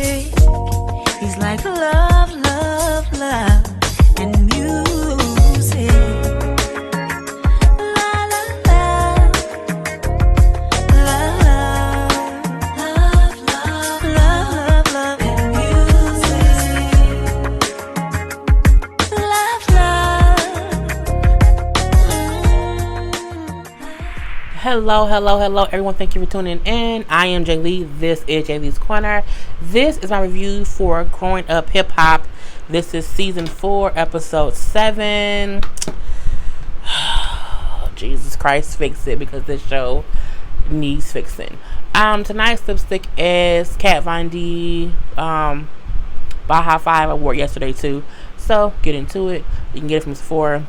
music. He's like love, love, love, and music. La la la, love, love, love, love, love, love, and music. Love, love. Hello, everyone. Thank you for tuning in. I am Jay Lee. This is Jay Lee's Corner. This is my review for Growing Up Hip Hop. This is season 4, episode 7. Jesus Christ, fix it, because this show needs fixing. Tonight's lipstick is Cat Von D. Baja 5. I wore it yesterday too. So get into it. You can get it from Sephora.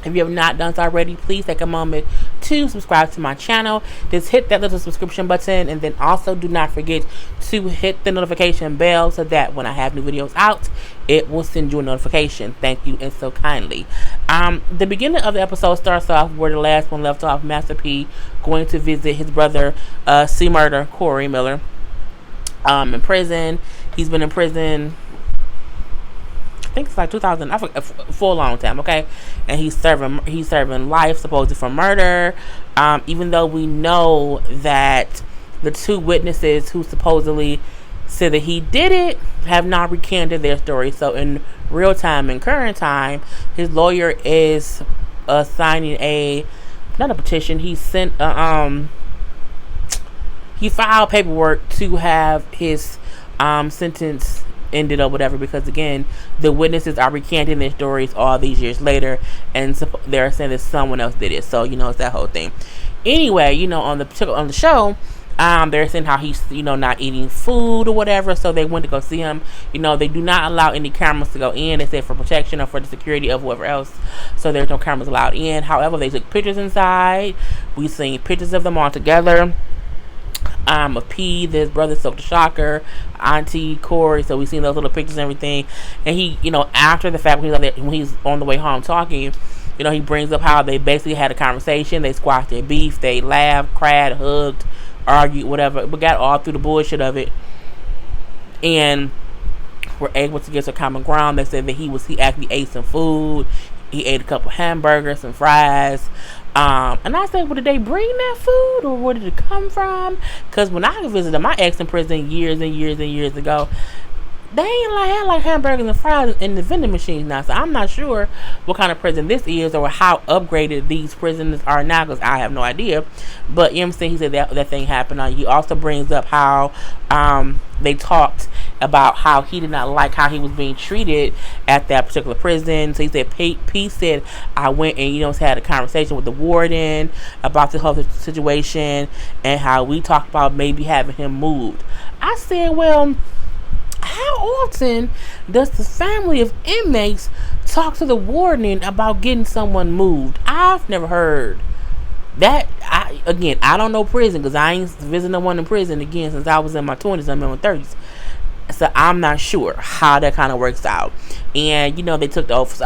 If you have not done so already, please take a moment to subscribe to my channel. Just hit that little subscription button, and then also do not forget to hit the notification bell so that when I have new videos out, it will send you a notification. Thank you, and so kindly. The beginning of the episode starts off where the last one left off. Master P going to visit his brother, C Murder, Corey Miller, in prison. He's been in prison, I think it's like 2000, I forget, for a long time, okay? And he's serving life supposedly for murder. Even though we know that the two witnesses who supposedly said that he did it have not recanted their story. So in real time, in current time, his lawyer is signing not a petition. He sent he filed paperwork to have his sentence ended or whatever, because again, the witnesses are recanting their stories all these years later, and they're saying that someone else did it. So it's that whole thing. Anyway, on the show, they're saying how he's not eating food or whatever. So they went to go see him. They do not allow any cameras to go in. They said for protection or for the security of whoever else. So there's no cameras allowed in. However, they took pictures inside. We've seen pictures of them all together. Of P, his brother Silk the Shocker, Auntie Corey. So we've seen those little pictures and everything. And he, after the fact, when he's on the way home talking, he brings up how they basically had a conversation. They squashed their beef. They laughed, cried, hugged, argued, whatever. But got all through the bullshit of it, and were able to get to common ground. They said that he actually ate some food. He ate a couple hamburgers, some fries. And I said, well, did they bring that food, or where did it come from? Because when I visited my ex in prison years and years and years ago, they ain't had hamburgers and fries in the vending machines now. So I'm not sure what kind of prison this is, or how upgraded these prisons are now, because I have no idea. But he said that thing happened. He also brings up how they talked about how he did not like how he was being treated at that particular prison. So he said, P said, I went and had a conversation with the warden about the whole situation, and how we talked about maybe having him moved. I said, well, how often does the family of inmates talk to the warden about getting someone moved? I've never heard that. I don't know prison, because I ain't visited no one in prison again since I was in my 20s. I'm in my 30s. So I'm not sure how that kind of works out. And, they took the oath.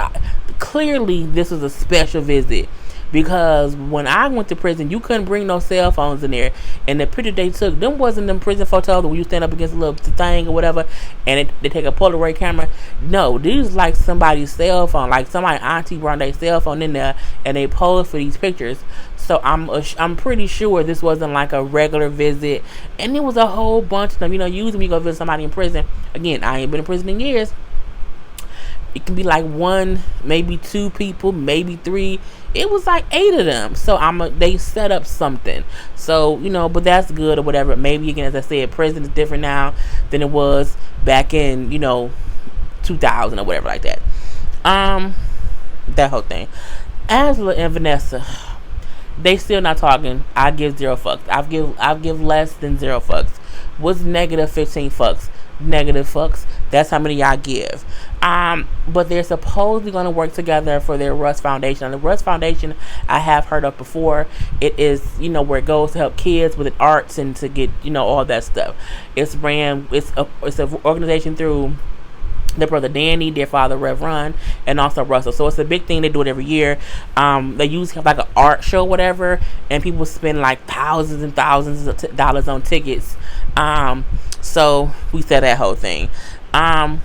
Clearly, this was a special visit, because when I went to prison, you couldn't bring no cell phones in there. And the picture they took, them wasn't them prison photos where you stand up against a little thing or whatever, and they take a Polaroid camera. No, these like somebody's cell phone. Like somebody's auntie brought their cell phone in there, and they posed for these pictures. So I'm pretty sure this wasn't like a regular visit. And it was a whole bunch of them. Usually when you go visit somebody in prison, again, I ain't been in prison in years, it can be like 1, maybe 2 people, maybe 3. It was like 8 of them. So they set up something. So, but that's good or whatever. Maybe, again, as I said, prison is different now than it was back in, 2000 or whatever like that. That whole thing. Angela and Vanessa, they still not talking. I give 0 fucks. I give less than 0 fucks. What's negative 15 fucks? Negative fucks. That's how many y'all give. But they're supposedly going to work together for their Rust Foundation. And the Rust Foundation, I have heard of before. It is, where it goes to help kids with the arts and to get, all that stuff. It's an organization through their brother Danny, their father Rev Run, and also Russell. So it's a big thing. They do it every year. They use like an art show, whatever, and people spend like thousands and thousands of dollars on tickets. So we said that whole thing. Um,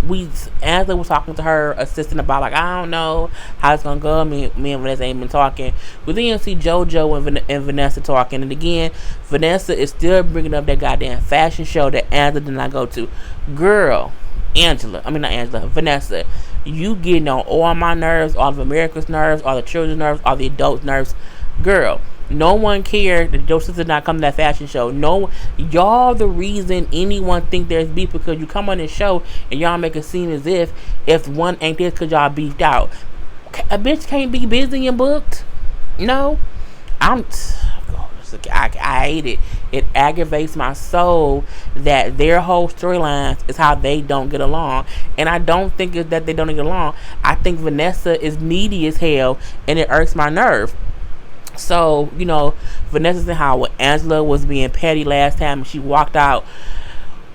we Angela was talking to her assistant about like I don't know how it's gonna go. Me and Vanessa ain't been talking. We then see JoJo and Vanessa talking, and again, Vanessa is still bringing up that goddamn fashion show that Angela did not go to. Girl, not Angela, Vanessa, you getting on all my nerves, all of America's nerves, all the children's nerves, all the adults' nerves. Girl, no one cared that your sister not come to that fashion show. No, y'all the reason anyone think there's beef because you come on this show and y'all make it seem as if one ain't this because y'all beefed out. A bitch can't be busy and booked. No, I hate it. It aggravates my soul that their whole storylines is how they don't get along. And I don't think it's that they don't get along. I think Vanessa is needy as hell and it irks my nerve. So, Vanessa said how Angela was being petty last time and she walked out.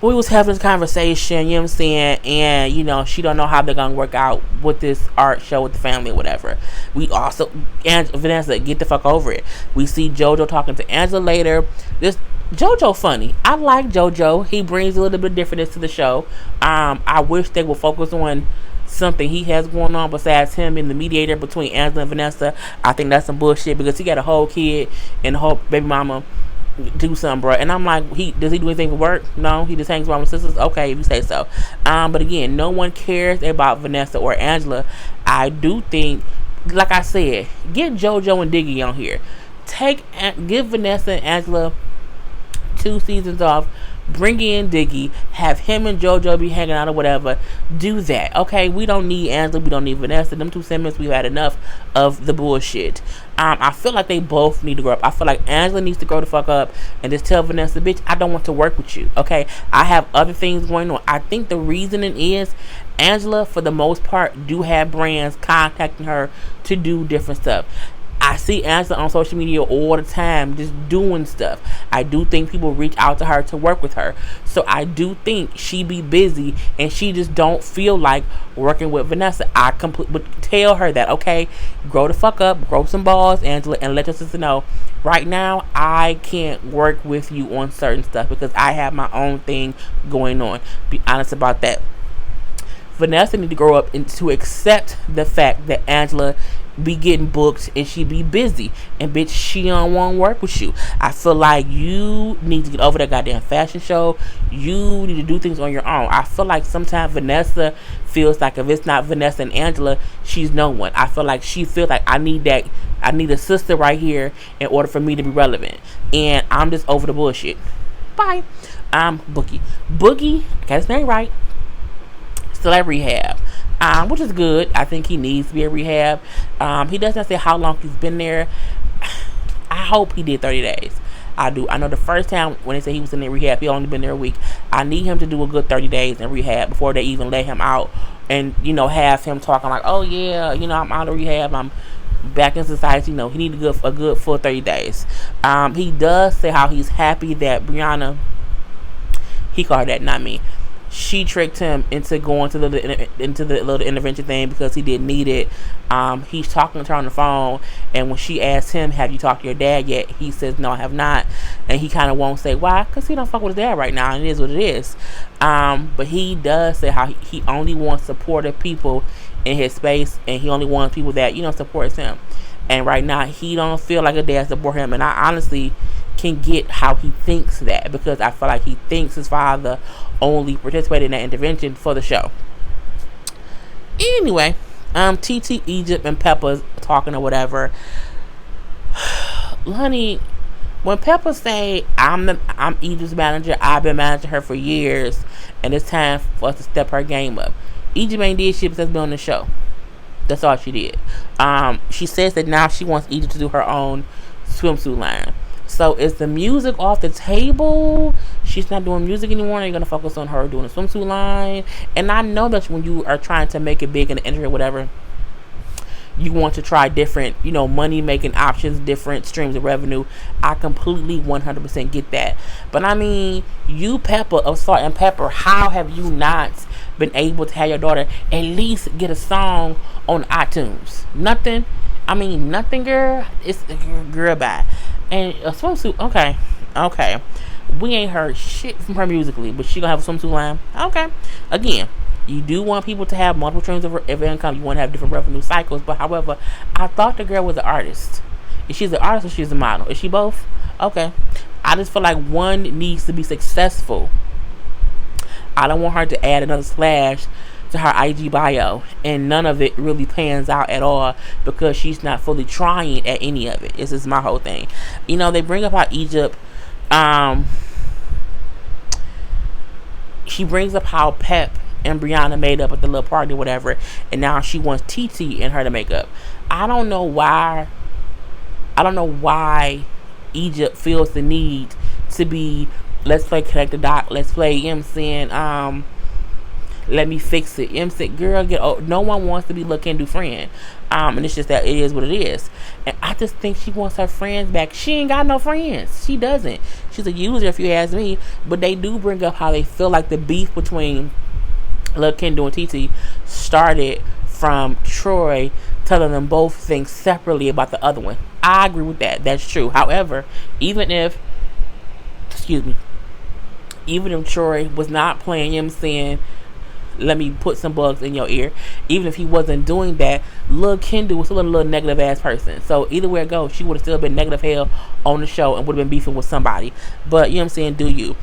We was having this conversation, you know what I'm saying? And, she don't know how they're going to work out with this art show with the family or whatever. We also, Vanessa, get the fuck over it. We see JoJo talking to Angela later. This JoJo funny. I like JoJo. He brings a little bit of difference to the show. I wish they would focus on something he has going on besides him being the mediator between Angela and Vanessa. I think that's some bullshit because he got a whole kid and a whole baby mama do something, bro. And I'm like, does he do anything for work? No, he just hangs around with sisters. Okay, if you say so. But again, no one cares about Vanessa or Angela. I do think, like I said, get JoJo and Diggy on here. Give Vanessa and Angela 2 seasons off. Bring in Diggy, have him and JoJo be hanging out or whatever. Do that, okay? We don't need Angela, we don't need Vanessa. Them 2 segments, we've had enough of the bullshit. I feel like they both need to grow up. I feel like Angela needs to grow the fuck up and just tell Vanessa, bitch, I don't want to work with you, okay? I have other things going on. I think the reasoning is Angela, for the most part, do have brands contacting her to do different stuff. I see Angela on social media all the time just doing stuff. I do think people reach out to her to work with her. So I do think she be busy and she just don't feel like working with Vanessa. But tell her that, okay, grow the fuck up, grow some balls, Angela, and let your sister know, right now, I can't work with you on certain stuff because I have my own thing going on. Be honest about that. Vanessa need to grow up and to accept the fact that Angela be getting booked and she be busy and bitch, she don't want to work with you. I feel like you need to get over that goddamn fashion show. You need to do things on your own. I feel like sometimes Vanessa feels like if it's not Vanessa and Angela, she's no one. I feel like she feels like I need a sister right here in order for me to be relevant, and I'm just over the bullshit. Bye. Boogie got his name right, still at rehab, which is good. I think he needs to be at rehab. He doesn't say how long he's been there. I hope he did 30 days. I do. I know the first time when they said he was in the rehab, he only been there a week. I need him to do a good 30 days in rehab before they even let him out and, have him talking like, oh yeah, I'm out of rehab, I'm back in society. He need a good full 30 days. He does say how he's happy that Brianna, he called that, not me, she tricked him into going to the little intervention thing because he didn't need it. He's talking to her on the phone, and when she asks him, have you talked to your dad yet, he says, no, I have not. And he kind of won't say why, because he don't fuck with his dad right now, and it is what it is. But he does say how he only wants supportive people in his space, and he only wants people that supports him. And right now he don't feel like a dad support him, and I honestly can get how he thinks that, because I feel like he thinks his father only participated in that intervention for the show. Anyway, TT, Egypt, and Pepper's talking or whatever. Honey, when Pepper say I'm Egypt's manager, I've been managing her for years, and it's time for us to step her game up. Egypt ain't did shit besides been on the show. That's all she did. She says that now she wants Egypt to do her own swimsuit line. So is the music off the table? She's not doing music anymore. You're going to focus on her doing a swimsuit line. And I know that when you are trying to make it big in the industry or whatever, you want to try different, money making options, different streams of revenue. I completely 100% get that. But I mean, you, Pepper of Salt and Pepper, how have you not been able to have your daughter at least get a song on iTunes? Nothing. I mean, nothing, girl. It's girl, bye. And a swimsuit, okay. We ain't heard shit from her musically, but she gonna have a swimsuit line. Okay. Again, you do want people to have multiple streams of income. You want to have different revenue cycles. But however, I thought the girl was an artist. Is she an artist or she's a model? Is she both? Okay. I just feel like one needs to be successful. I don't want her to add another slash to her IG bio, and none of it really pans out at all because she's not fully trying at any of it. This is my whole thing. You know, they bring up how Egypt, she brings up how Pep and Brianna made up at the little party or whatever, and now she wants TT and her to make up. I don't know why Egypt feels the need to be, let's play connect the dot, let's play saying, let me fix it. Said, girl, no one wants to be looking to friend. And it's just that it is what it is. And I just think she wants her friends back. She ain't got no friends. She doesn't. She's a user if you ask me. But they do bring up how they feel like the beef between Lil Kendall and TT started from Troy telling them both things separately about the other one. I agree with that. That's true. However, even if Troy was not playing saying, let me put some bugs in your ear. Even if he wasn't doing that, Lil Kendall was still a little negative ass person. So either way it goes, she would have still been negative hell on the show and would have been beefing with somebody. But you know what I'm saying, do you?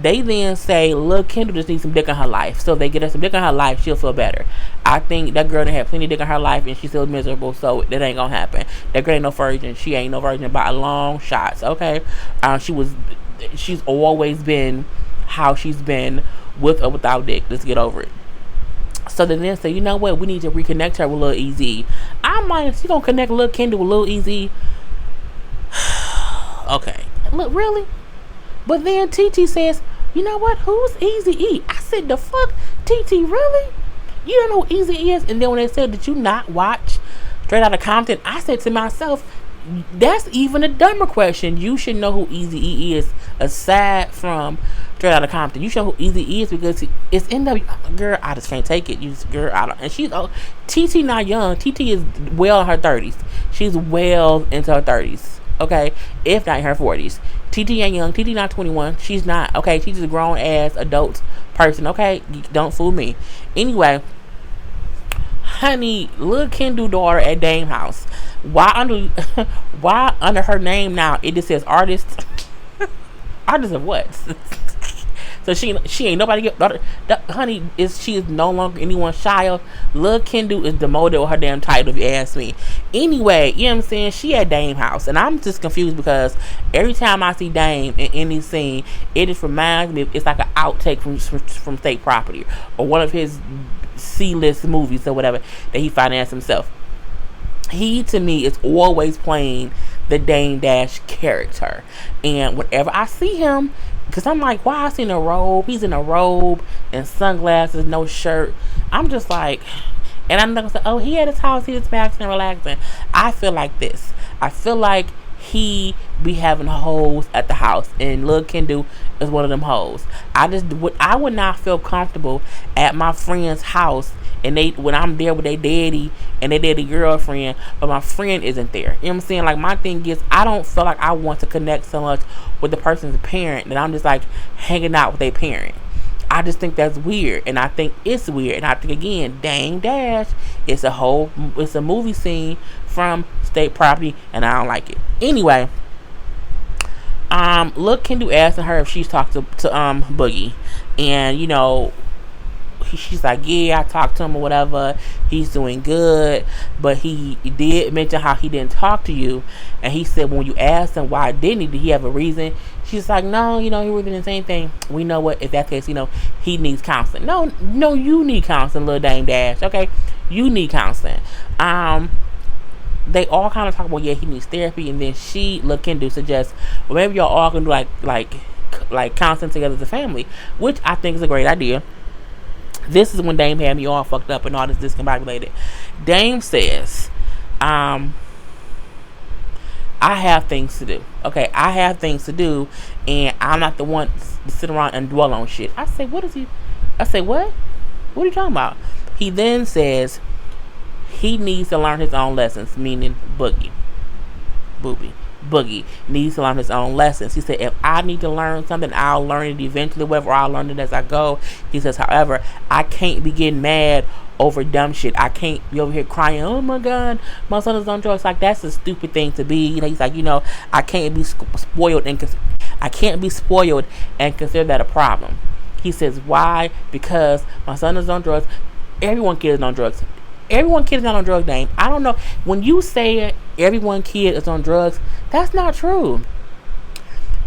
They then say Lil Kendall just needs some dick in her life. So if they get her some dick in her life, she'll feel better. I think that girl done had plenty of dick in her life and she's still miserable, so that ain't gonna happen. That girl ain't no virgin. She ain't no virgin by a long shots, okay? She's always been how she's been, with or without dick. Let's get over it. So they then say, you know what, we need to reconnect her with Lil Easy. I'm like, she gonna connect Lil Kendall with Lil Easy? Okay. Look, really? But then TT says, you know what, who's Easy E? I said, the fuck? TT, really? You don't know who Easy is? And then when they said, did you not watch Straight Outta Compton? I said to myself, that's even a dumber question. You should know who Easy E is aside from Straight Outta Compton. You should know who Easy E is because it's NW. Girl, I just can't take it. And she's TT not young. TT is well in her 30s. She's well into her 30s. Okay, if not in her 40s. TT ain't young. TT not 21. She's not. Okay, she's just a grown ass adult person. Okay, don't fool me. Anyway, honey, Lil Kendall daughter at Dame house. Why under her name now it just says artist? Artist of what? So she ain't nobody get, honey, she is no longer anyone's child. Lil Kendall is demoted with her damn title if you ask me. Anyway, you know what I'm saying? She at Dame house, and I'm just confused because every time I see Dame in any scene, it just reminds me it's like an outtake from State Property or one of his C-list movies or whatever that he financed himself. He, to me, is always playing the Dame Dash character. And whenever I see him, because I'm like, why is he in a robe? He's in a robe and sunglasses, no shirt. I'm just like, and I'm not going to say, oh, he at his house, he was maxing and relaxing. I feel like this. I feel like he be having hoes at the house, and Lil Kendall is one of them hoes. I would not feel comfortable at my friend's house and when I'm there with their daddy and their daddy girlfriend, but my friend isn't there. You know what I'm saying? Like, my thing is, I don't feel like I want to connect so much with the person's parent that I'm just like hanging out with their parent. I just think that's weird, and I think it's weird, and I think again, Dame Dash, it's a movie scene from State Property, and I don't like it. Anyway, Lil Kendall asking her if she's talked to Boogie, and you know, she's like, yeah, I talked to him or whatever, he's doing good, but he did mention how he didn't talk to you, and he said when you asked him why didn't he, did he have a reason? She's like, no, you know, he really didn't say anything. We know what, if that's the case, you know, he needs counseling. No, you need counseling, Lil Dame Dash, okay? You need counseling. They all kind of talk about, yeah, he needs therapy, and then Lil Kendall suggests, well, maybe y'all all can do like counseling together as a family, which I think is a great idea. This is when Dame had me all fucked up and all this discombobulated. Dame says, I have things to do. Okay, I have things to do, and I'm not the one to sit around and dwell on shit. I say, what? What are you talking about? He then says he needs to learn his own lessons, meaning Boogie. Boogie needs to learn his own lessons. He said, if I need to learn something, I'll learn it eventually, whether I'll learn it as I go. He says, however, I can't be getting mad over dumb shit. I can't be over here crying, oh my god, my son is on drugs. Like, that's a stupid thing to be. He's like, I can't be spoiled I can't be spoiled and consider that a problem. He says, why? Because my son is on drugs. Everyone kid is on drugs. Everyone kid is not on drugs, Dame. I don't know. When you say everyone kid is on drugs, that's not true.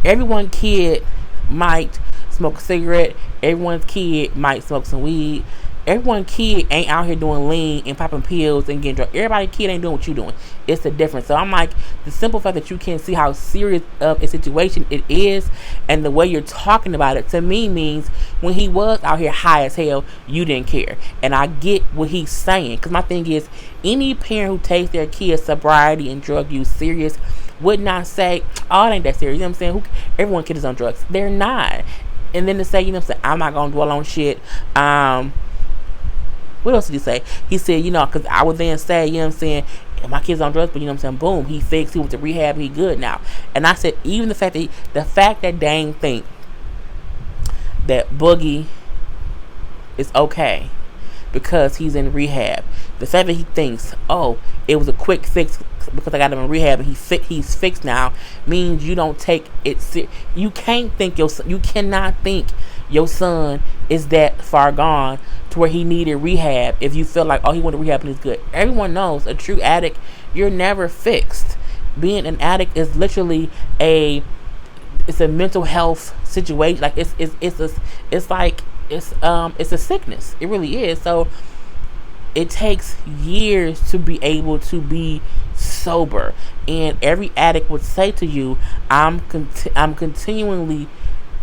Everyone kid might smoke a cigarette. Everyone's kid might smoke some weed. Everyone kid ain't out here doing lean and popping pills and getting drugs. Everybody kid ain't doing what you doing. It's the difference. So I'm like, the simple fact that you can see how serious of a situation it is, and the way you're talking about it, to me means when he was out here high as hell, you didn't care. And I get what he's saying, because my thing is, any parent who takes their kid's sobriety and drug use serious would not say, oh, it ain't that serious. You know what I'm saying? Everyone kid is on drugs. They're not. And then to say, I'm not gonna dwell on shit. What else did he say? He said, because I would then say, my kid's on drugs, but boom, he fixed, he went to rehab, he good now. And I said, even the fact that Dane think that Boogie is okay because he's in rehab, the fact that he thinks, oh, it was a quick fix because I got him in rehab and he's fixed now, means you don't take it you cannot think your son is that far gone to where he needed rehab. If you feel like, oh, he went to rehab and he's good. Everyone knows a true addict, you're never fixed. Being an addict is literally it's a mental health situation. Like it's a sickness. It really is. So it takes years to be able to be sober, and every addict would say to you, I'm continually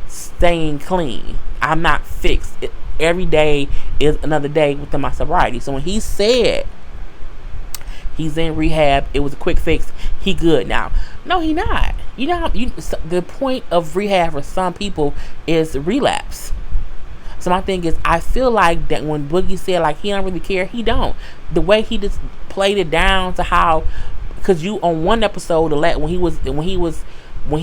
staying clean. I'm not fixed. Every day is another day within my sobriety. So when he said he's in rehab, it was a quick fix, he good now. No, he not. The point of rehab for some people is relapse. So my thing is, I feel like that when Boogie said like he don't really care, he don't. The way he just played it down to how, because you on one episode when he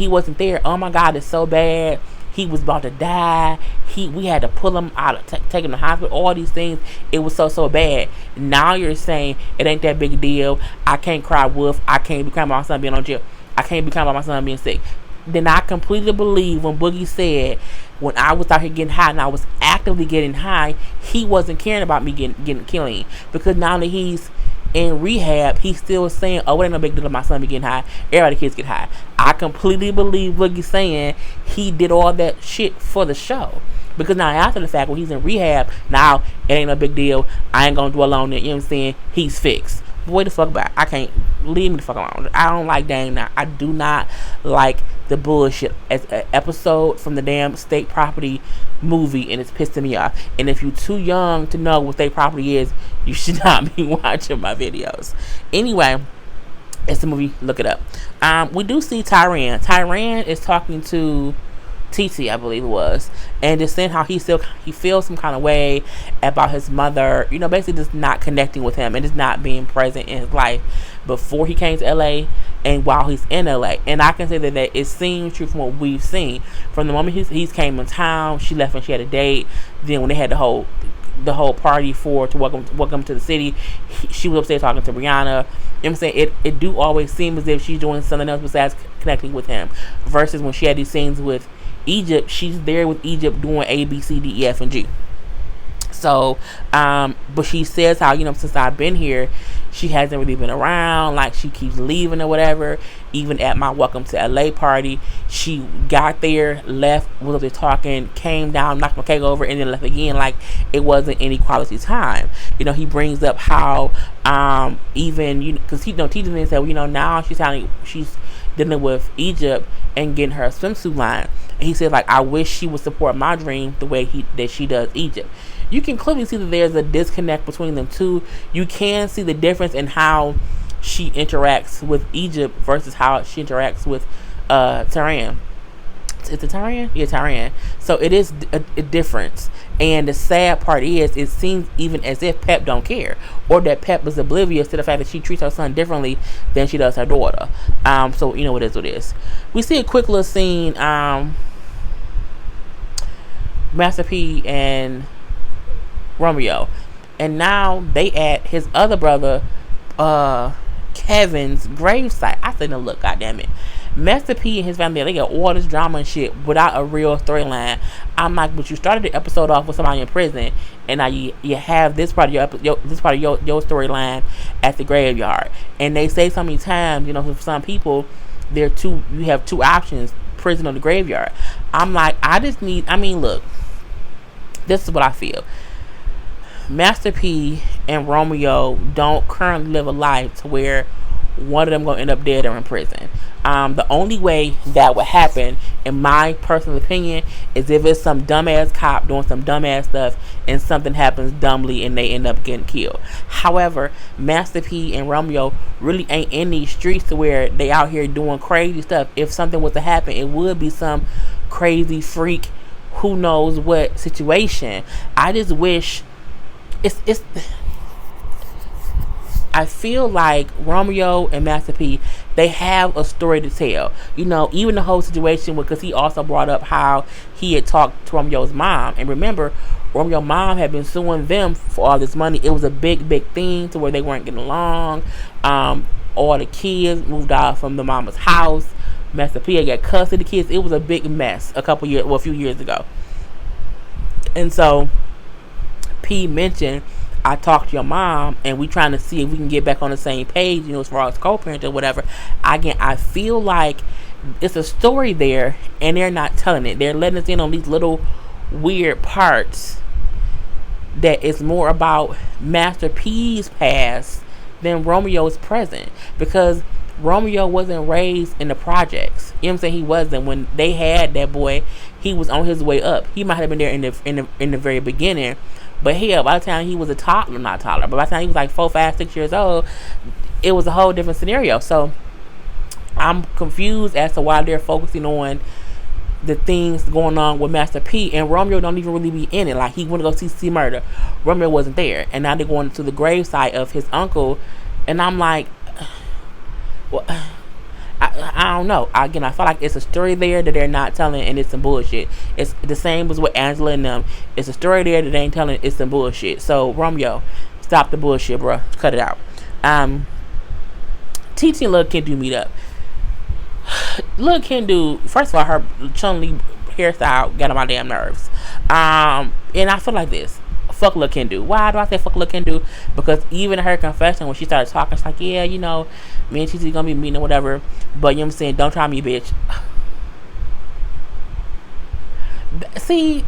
wasn't there, oh my god, it's so bad. He was about to die. We had to pull him out, take him to the hospital. All these things. It was so bad. Now you're saying it ain't that big a deal. I can't cry wolf. I can't be crying about my son being on jail. I can't be crying about my son being sick. Then I completely believe when Boogie said, when I was out here getting high and I was actively getting high, he wasn't caring about me getting clean. Because now that he's in rehab, he's still saying, oh, it ain't no big deal if my son be getting high. Everybody kids get high. I completely believe Boogie saying he did all that shit for the show. Because now after the fact, when he's in rehab, now it ain't no big deal. I ain't gonna dwell on it. You know what I'm saying? He's fixed. But wait the fuck back. I can't. Leave me the fuck alone. I don't like Dame now. I do not like the bullshit. As an episode from the damn State Property movie, and it's pissing me off. And if you're too young to know what State Property is, you should not be watching my videos. Anyway, it's the movie. Look it up. We do see Tyran. Tyran is talking to TT, I believe it was, and just saying how he feels some kind of way about his mother, basically just not connecting with him and just not being present in his life before he came to LA and while he's in LA. And I can say that it seems true from what we've seen. From the moment he's came in town, she left when she had a date. Then when they had the whole party to welcome to the city, she was upstairs talking to Brianna. You know what I'm saying? It do always seem as if she's doing something else besides connecting with him. Versus when she had these scenes with Egypt, she's there with Egypt doing A, B, C, D, E, F, and G. So, but she says how, since I've been here, she hasn't really been around. Like, she keeps leaving or whatever. Even at my welcome to LA party, she got there, left, was up there talking, came down, knocked my cake over, and then left again. Like, it wasn't any quality time. He brings up how, even, because teaching said, now she's dealing with Egypt and getting her a swimsuit line. And he said, like, I wish she would support my dream the way that she does Egypt. You can clearly see that there's a disconnect between them two. You can see the difference in how she interacts with Egypt versus how she interacts with Tyran. It's a Tyrion? Yeah, Tyrion. So it is a difference. And the sad part is, it seems even as if Pep don't care, or that Pep is oblivious to the fact that she treats her son differently than she does her daughter. So you know what it is. We see a quick little scene. Master P and Romeo, and now they at his other brother, Kevin's gravesite. I said, no, look, goddamn it. Master P and his family, they got all this drama and shit without a real storyline. I'm like, but you started the episode off with somebody in prison, and now you have this part of your storyline at the graveyard. And they say so many times, for some people, you have two options: prison or the graveyard. I'm like, look, this is what I feel. Master P and Romeo don't currently live a life to where one of them gonna end up dead or in prison. The only way that would happen, in my personal opinion, is if it's some dumbass cop doing some dumbass stuff and something happens dumbly and they end up getting killed. However, Master P and Romeo really ain't in these streets to where they out here doing crazy stuff. If something was to happen, it would be some crazy freak, who knows what situation. I just wish I feel like Romeo and Master P, they have a story to tell. Even the whole situation, because he also brought up how he had talked to Romeo's mom. And remember, Romeo's mom had been suing them for all this money. It was a big, big thing to where they weren't getting along. All the kids moved out from the mama's house. Master P had got custody of the kids. It was a big mess a few years ago. And so P mentioned, I talked to your mom, and we trying to see if we can get back on the same page, as far as co-parent or whatever. Again, I feel like it's a story there, and they're not telling it. They're letting us in on these little weird parts that is more about Master P's past than Romeo's present, because Romeo wasn't raised in the projects. You know what I'm saying? He wasn't. When they had that boy, he was on his way up. He might have been there in the very beginning. But hell, by the time he was a toddler, not toddler, but by the time he was like 4, 5, 6 years old, it was a whole different scenario. So I'm confused as to why they're focusing on the things going on with Master P, and Romeo don't even really be in it. Like, he went to go see murder. Romeo wasn't there. And now they're going to the gravesite of his uncle. And I'm like, well, I don't know. Again, I feel like it's a story there that they're not telling, and it's some bullshit. It's the same as with Angela and them. It's a story there that they ain't telling. It's some bullshit. So Romeo, stop the bullshit, bro. Cut it out. TT and Lil Kendu meet up. Lil Kendu, first of all, her Chun-Li hairstyle got on my damn nerves. And I feel like this. Fuck Lil Kendu. Why do I say fuck Lil Kendu? Because even in her confession, when she started talking, she's like, yeah, me and TT gonna be meeting or whatever. But you know what I'm saying? Don't try me, bitch. See,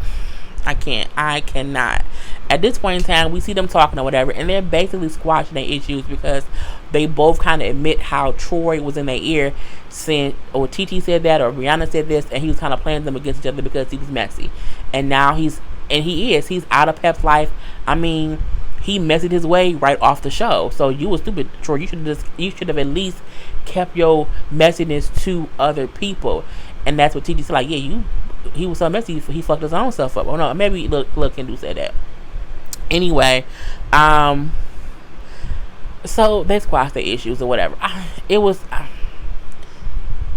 I cannot. At this point in time, we see them talking or whatever, and they're basically squashing their issues because they both kind of admit how Troy was in their ear saying, or TT said that, or Rihanna said this, and he was kind of playing them against each other because he was messy. And now he's out of Pep's life. I mean, he messed his way right off the show. So you was stupid, Troy. You should have at least kept your messiness to other people. And that's what TT said. Like, yeah, he was so messy, he fucked his own self up. Oh no, maybe Lil Kendu said that. Anyway, so they squashed the issues or whatever. It was,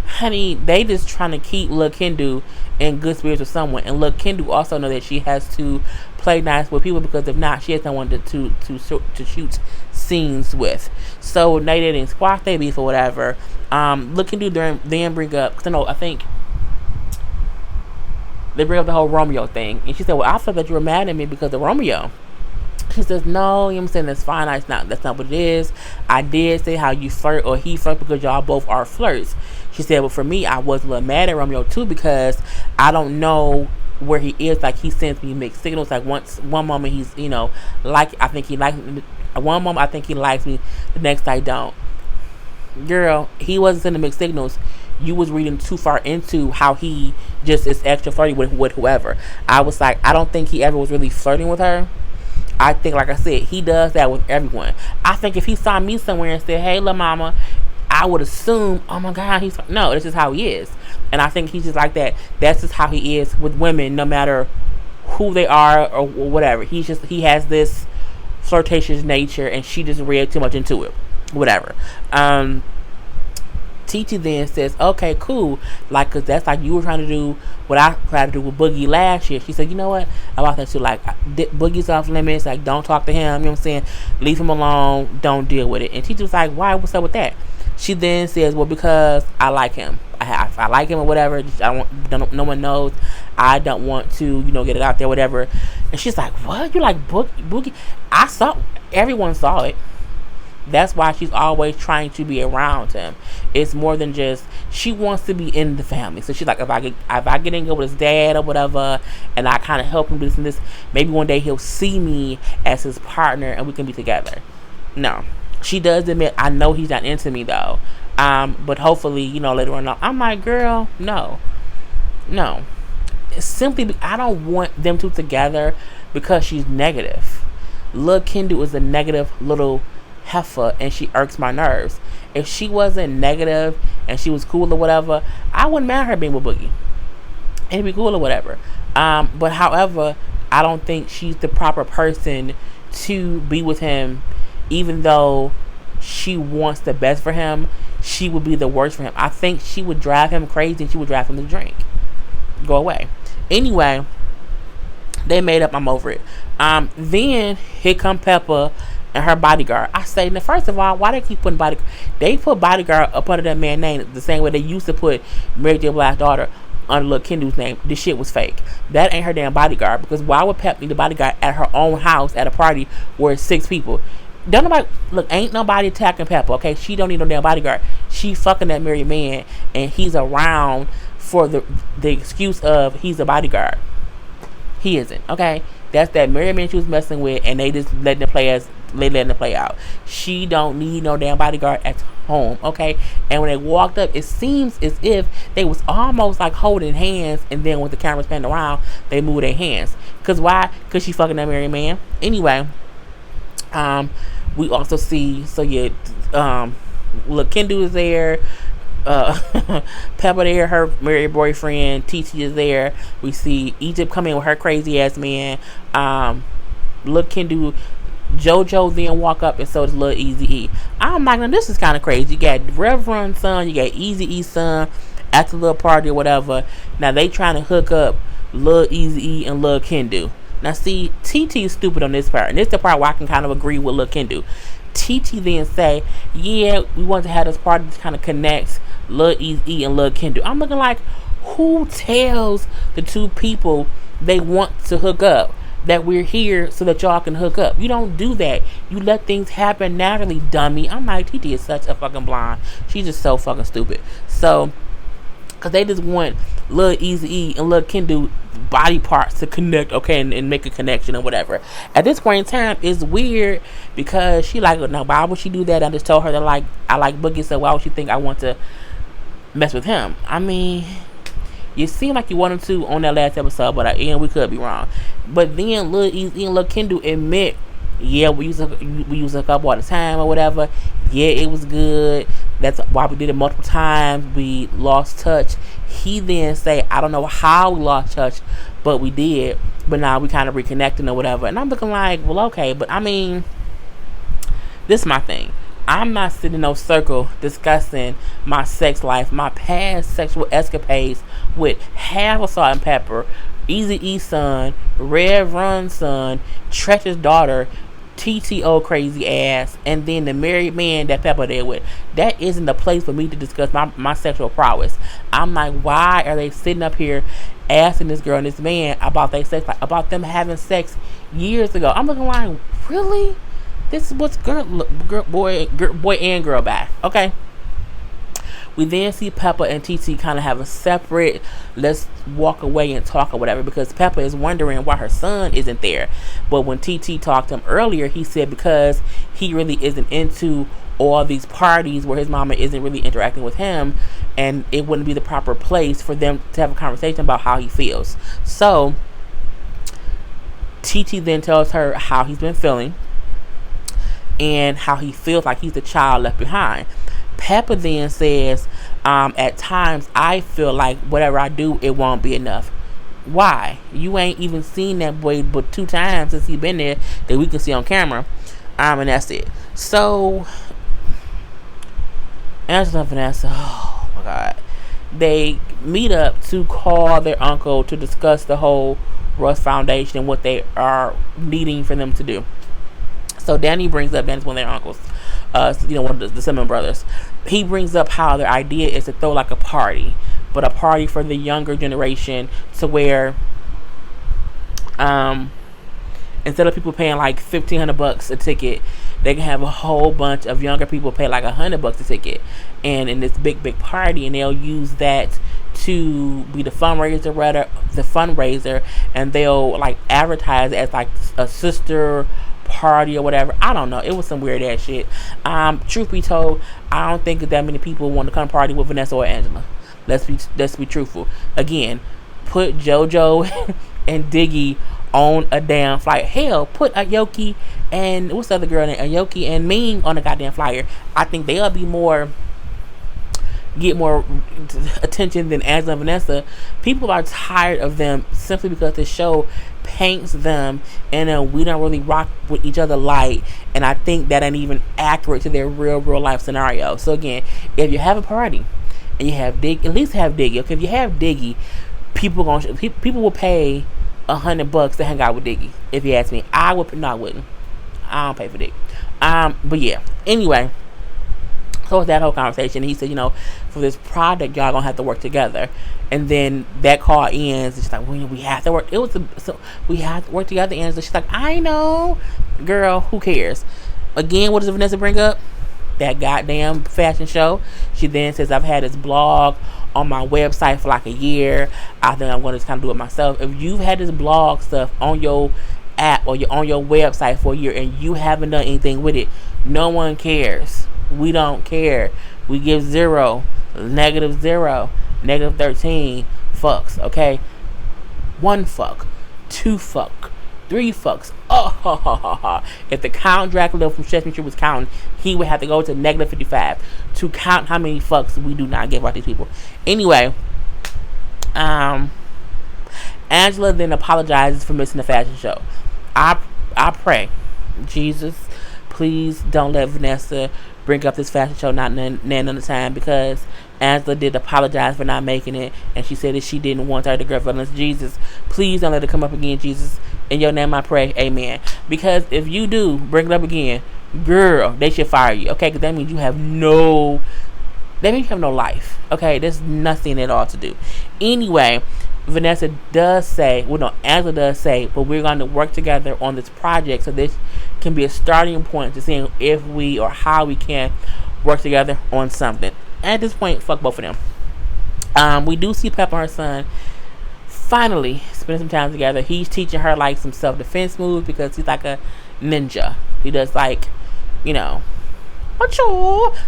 honey, they just trying to keep Lil Kendu in good spirits with someone, and Lil Kendu also know that she has to play nice with people, because if not, she has no one to shoot scenes with. So they didn't squash their beef or whatever. Lil Kendu then bring up, cause I think they bring up the whole Romeo thing, and she said, well, I felt that you were mad at me because of Romeo. She says, no, you know what I'm saying, that's fine. That's not what it is. I did say how you flirt, or he flirt, because y'all both are flirts. She said, well, for me, I was a little mad at Romeo too, because I don't know where he is. Like, he sends me mixed signals. Like, one moment he's, I think he likes me. One moment I think he likes me, the next I don't. Girl, he wasn't sending mixed signals. You was reading too far into how he just is extra flirty with whoever. I was like, I don't think he ever was really flirting with her. I think, like I said, he does that with everyone. I think if he saw me somewhere and said, hey, little mama, I would assume, oh my God, no, this is how he is. And I think he's just like that. That's just how he is with women, no matter who they are or whatever. He has this flirtatious nature, and she just read too much into it. Whatever. TT then says, okay, cool. Like, cause that's like you were trying to do what I tried to do with Boogie last year. She said, you know what? About that too. Like, Boogie's off limits. Like, don't talk to him. You know what I'm saying? Leave him alone. Don't deal with it. And TT was like, why? What's up with that? She then says, well, because I like him. I like him or whatever. No one knows. I don't want to, get it out there, whatever. And she's like, what? You like Boogie? Everyone saw it. That's why she's always trying to be around him. It's more than just, she wants to be in the family. So she's like, if I get in good with his dad or whatever, and I kind of help him do this and this, maybe one day he'll see me as his partner and we can be together. No. She does admit, I know he's not into me though. But hopefully, later on, I'm like, girl, no. It's simply, I don't want them two together because she's negative. Lil' Kendu is a negative little heifer, and she irks my nerves. If she wasn't negative and she was cool or whatever, I wouldn't mind her being with Boogie. It'd be cool or whatever. But however, I don't think she's the proper person to be with him. Even though she wants the best for him, she would be the worst for him. I think she would drive him crazy, and she would drive him to drink. Go away. Anyway, they made up. I'm over it. Then here come Peppa and her bodyguard. I say, now, first of all, why they keep putting bodyguard? They put bodyguard up under that man's name the same way they used to put Mary J. Blige's daughter under Lil' Kendu's name. This shit was fake. That ain't her damn bodyguard. Because why would Pep need a bodyguard at her own house at a party where it's 6 people? Don't nobody look. Ain't nobody attacking Peppa. Okay, she don't need no damn bodyguard. She fucking that married man, and he's around for the excuse of he's a bodyguard. He isn't. Okay, that's that married man she was messing with, and they just letting it play out. She don't need no damn bodyguard at home. Okay, and when they walked up, it seems as if they was almost like holding hands, and then when the cameras panned around, they moved their hands. Cause why? Cause she fucking that married man. Anyway, we also see Lil' Kendu is there. Peppa there, her married boyfriend. TT is there. We see Egypt come in with her crazy ass man. Lil' Kendu, JoJo then walk up, and so does Lil Eazy-E. I'm like, now this is kind of crazy. You got Reverend's son, you got Eazy-E's son at the little party or whatever. Now they trying to hook up Lil Eazy-E and Lil Kendu. Now see, TT is stupid on this part, and this is the part where I can kind of agree with Lil Kendu. TT then say, yeah, we want to have this party to kind of connect Lil Eazy-E and Lil Kendu. I'm looking like, who tells the two people they want to hook up that we're here so that y'all can hook up? You don't do that. You let things happen naturally, dummy. I'm like, TT is such a fucking blind. She's just so fucking stupid. So, because they just want Lil Eazy-E and Lil Kendu body parts to connect, okay, and make a connection or whatever. At this point in time, it's weird because she like, no, why would she do that? I just told her that, like, I like Boogie, so why would she think I want to mess with him? I mean, you seem like you wanted to on that last episode, but we could be wrong. But then Lil Eazy and Lil Kendu admit, yeah, we use a couple all the time or whatever. Yeah, it was good. That's why we did it multiple times. We lost touch. He then say, I don't know how we lost touch, but we did. But now we kind of reconnecting or whatever. And I'm looking like, well, okay. But I mean, this is my thing. I'm not sitting in no circle discussing my sex life, my past sexual escapades with half of Salt and Pepper, Eazy-E's son, Rev Run's son, Tretch's daughter, TTO crazy ass, and then the married man that Peppa there with. That isn't the place for me to discuss my sexual prowess. I'm like, why are they sitting up here asking this girl and this man about their sex, like about them having sex years ago? I'm looking like, really? This is what's boy and girl back. Okay. We then see Peppa and TT kind of have a separate, let's walk away and talk or whatever, because Peppa is wondering why her son isn't there. But when TT talked to him earlier, he said because he really isn't into all these parties where his mama isn't really interacting with him, and it wouldn't be the proper place for them to have a conversation about how he feels. So TT then tells her how he's been feeling and how he feels like he's the child left behind. Peppa then says, At times I feel like whatever I do, it won't be enough. Why? You ain't even seen that boy but 2 times since he been there that we can see on camera. And that's it. So Angela and Vanessa, oh my god. They meet up to call their uncle to discuss the whole Russ Foundation and what they are needing for them to do. So Danny brings up, Danny's one of their uncles, one of the Simmons brothers. He brings up how their idea is to throw like a party, but a party for the younger generation, to where instead of people paying like $1,500 a ticket, they can have a whole bunch of younger people pay like $100 a ticket, and in this big party, and they'll use that to be the fundraiser, and they'll like advertise it as like a sister party or whatever. I don't know. It was some weird ass shit. Truth be told, I don't think that many people want to come party with Vanessa or Angela. Let's be truthful. Again, put JoJo and Diggy on a damn flight. Hell, put Aoki and what's the other girl name? Aoki and Ming on a goddamn flyer. I think they'll get more attention than Angela and Vanessa. People are tired of them simply because the show paints them in a we don't really rock with each other light, and I think that ain't even accurate to their real life scenario. So again, if you have a party and you have Diggy, at least have Diggy. Okay, if you have Diggy, people will pay $100 to hang out with Diggy. If you ask me, I wouldn't. I don't pay for Diggy. But yeah. Anyway, so with that whole conversation, he said, for this project, y'all gonna have to work together. And then that call ends, and she's like, we have to work. We have to work together. And she's like, I know, girl. Who cares? Again, what does Vanessa bring up? That goddamn fashion show. She then says, I've had this blog on my website for like a year. I think I'm going to just kind of do it myself. If you've had this blog stuff on your app or on your website for a year and you haven't done anything with it, no one cares. We don't care. We give 0, -0, -13 fucks, okay? 1 fuck, 2 fuck, 3 fucks. Oh, if the Count Dracula from Sesame Street was counting, he would have to go to -55 to count how many fucks we do not give out these people. Anyway, Angela then apologizes for missing the fashion show. I pray, Jesus, please don't let Vanessa bring up this fashion show not another time, because Angela did apologize for not making it, and she said that she didn't want her to girl feelings. Jesus, please don't let it come up again, Jesus. In your name I pray, amen. Because if you do bring it up again, girl, they should fire you, okay? Because that means you have no life, okay? There's nothing at all to do. Anyway, Vanessa does say, Angela does say, but we're going to work together on this project, so this can be a starting point to seeing if we or how we can work together on something. At this point, fuck both of them. We do see Pepper and her son finally spending some time together. He's teaching her like some self-defense moves because he's like a ninja. He does like,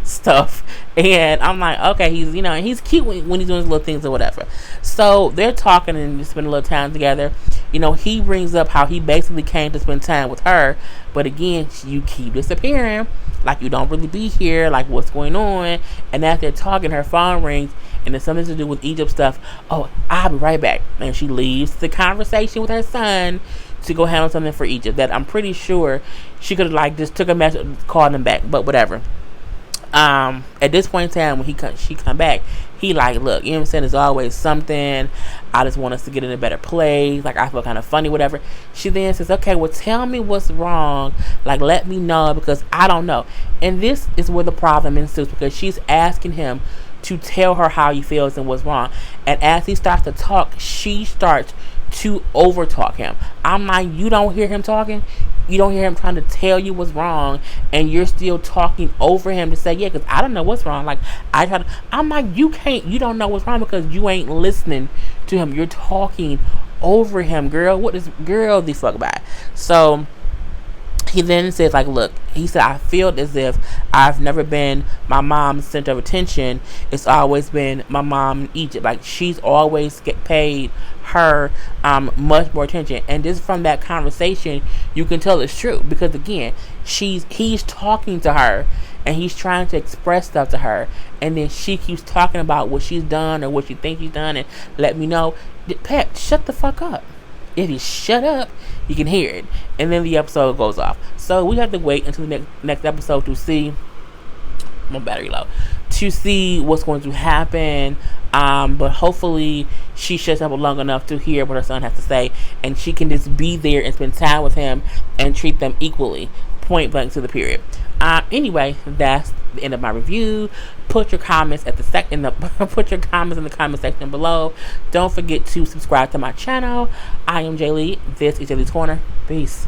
stuff, and I'm like, okay, he's cute when he's doing his little things or whatever. So they're talking and spend a little time together. He brings up how he basically came to spend time with her, but again, you keep disappearing, like you don't really be here, like what's going on. And as they're talking, her phone rings, and it's something to do with Egypt stuff. Oh, I'll be right back. And she leaves the conversation with her son to go handle something for Egypt that I'm pretty sure she could have just took a message, called him back, but whatever. At this point in time, when she come back, he like, look, you know what I'm saying, there's always something. I just want us to get in a better place. Like, I feel kind of funny, whatever. She then says, okay, well, tell me what's wrong. Like, let me know, because I don't know. And this is where the problem ensues, because she's asking him to tell her how he feels and what's wrong. And as he starts to talk, she starts to overtalk him. I'm like, you don't hear him talking? You don't hear him trying to tell you what's wrong, and you're still talking over him to say, yeah, because I don't know what's wrong. Like, I'm like, you don't know what's wrong because you ain't listening to him. You're talking over him, girl. What is girl the fuck about? So he then says, like, look, he said, I feel as if I've never been my mom's center of attention. It's always been my mom in Egypt. Like, she's always paid her much more attention. And just from that conversation, you can tell it's true, because again, he's talking to her and he's trying to express stuff to her, and then she keeps talking about what she's done or what she thinks she's done, and let me know, Pat, shut the fuck up. If you shut up, you can hear it. And then the episode goes off. So we have to wait until the next episode to see. My battery low. To see what's going to happen. But hopefully she shuts up long enough to hear what her son has to say, and she can just be there and spend time with him and treat them equally. Point blank to the period. Anyway, that's the end of my review. Put your comments put your comments in the comment section below. Don't forget to subscribe to my channel. I am Jay Lee. This is Jay Lee's Corner. Peace.